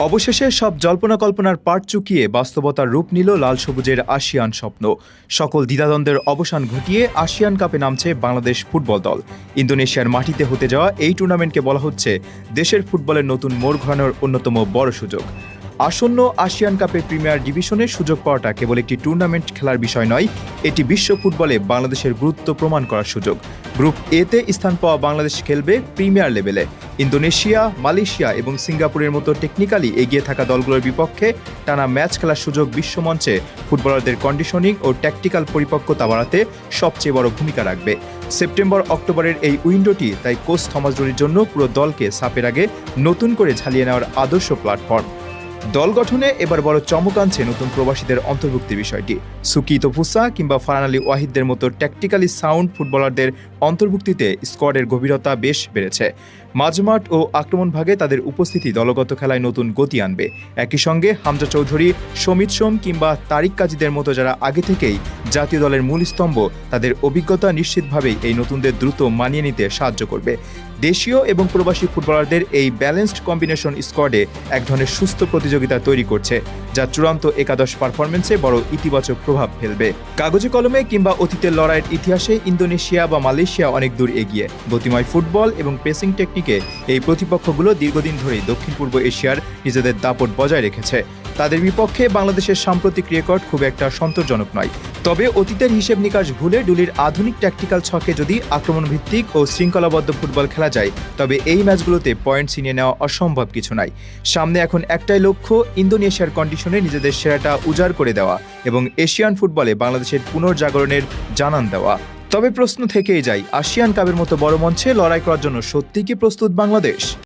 অবশেষে সব জল্পনা কল্পনার পাট চুকিয়ে বাস্তবতার রূপ নিল লাল সবুজের আসিয়ান স্বপ্ন। সকল দ্বিধাদ্বন্দ্বের অবসান ঘটিয়ে আসিয়ান কাপে নামছে বাংলাদেশ ফুটবল দল। ইন্দোনেশিয়ার মাটিতে হতে যাওয়া এই টুর্নামেন্টকে বলা হচ্ছে দেশের ফুটবলের নতুন মোড় ঘোরানোর অন্যতম বড় সুযোগ। আসন্ন আসিয়ান কাপের প্রিমিয়ার ডিভিশনে সুযোগ পাওয়াটা কেবল একটি টুর্নামেন্ট খেলার বিষয় নয়, এটি বিশ্ব ফুটবলে বাংলাদেশের গুরুত্ব প্রমাণ করার সুযোগ। গ্রুপ এতে স্থান পাওয়া বাংলাদেশ খেলবে প্রিমিয়ার লেভেলে। ইন্দোনেশিয়া, মালয়েশিয়া এবং সিঙ্গাপুরের মতো টেকনিক্যালি এগিয়ে থাকা দলগুলোর বিপক্ষে টানা ম্যাচ খেলার সুযোগ বিশ্বমঞ্চে ফুটবলারদের কন্ডিশনিং ও ট্যাকটিক্যাল পরিপক্কতা বাড়াতে সবচেয়ে বড় ভূমিকা রাখবে। সেপ্টেম্বর-অক্টোবরের এই উইন্ডোটি তাই কোচ থমাস ডোরির জন্য পুরো দলকে সাপের আগে নতুন করে ঝালিয়ে নেওয়ার আদর্শ প্ল্যাটফর্ম। দল গঠনে এবার বড় চমক আনছে নতুন প্রবাসীদের অন্তর্ভুক্তির বিষয়টি। সুকি তোফুসা কিংবা ফারহান আলী ওয়াহিদদের মতো ট্যাকটিক্যালি সাউন্ড ফুটবলারদের অন্তর্ভুক্তিতে স্কোয়াডের গভীরতা বেশ বেড়েছে। মাঝমাঠ ও আক্রমণ ভাগে তাদের উপস্থিতি দলগত খেলায় নতুন গতি আনবে। একই সঙ্গে হামজা চৌধুরী, সমিত সোম কিংবা তারিক কাজীদের মতো যারা আগে থেকেই জাতীয় দলের মূল স্তম্ভ, তাদের অভিজ্ঞতা নিশ্চিতভাবেই এই নতুনদের দ্রুত মানিয়ে নিতে সাহায্য করবে। দেশীয় এবং প্রবাসী ফুটবলারদের এই ব্যালেন্সড কম্বিনেশন স্কোয়াডে এক ধরনের সুস্থ প্রতিযোগিতা তৈরি করছে, যা চূড়ান্ত একাদশ পারফরমেন্সে বড় ইতিবাচক প্রভাব ফেলবে। কাগজে কলমে কিংবা অতীতের লড়াইয়ের ইতিহাসে ইন্দোনেশিয়া বা মালয়েশিয়া অনেক দূর এগিয়ে। গতিময় ফুটবল এবং প্রেসিং টেকনিকে এই প্রতিপক্ষগুলো দীর্ঘদিন ধরেই দক্ষিণ পূর্ব এশিয়ার নিজেদের দাপট বজায় রেখেছে। তাদের বিপক্ষে বাংলাদেশের সাম্প্রতিক রেকর্ড খুব একটা সন্তোষজনক নয়। তবে অতীতের হিসেব নিকাশ ভুলে ডুলির আধুনিক ট্যাকটিক্যাল ছকে যদি আক্রমণভিত্তিক ও শৃঙ্খলাবদ্ধ ফুটবল খেলা যায়, তবে এই ম্যাচগুলোতে পয়েন্ট ছিনিয়ে নেওয়া অসম্ভব কিছু নাই। সামনে এখন একটাই লক্ষ্য, ইন্দোনেশিয়ার কন্ডিশনে নিজেদের সেরাটা উজাড় করে দেওয়া এবং এশিয়ান ফুটবলে বাংলাদেশের পুনর্জাগরণের জানান দেওয়া। তবে প্রশ্ন থেকেই যায়, আসিয়ান কাপের মতো বড় মঞ্চে লড়াই করার জন্য সত্যিই কি প্রস্তুত বাংলাদেশ?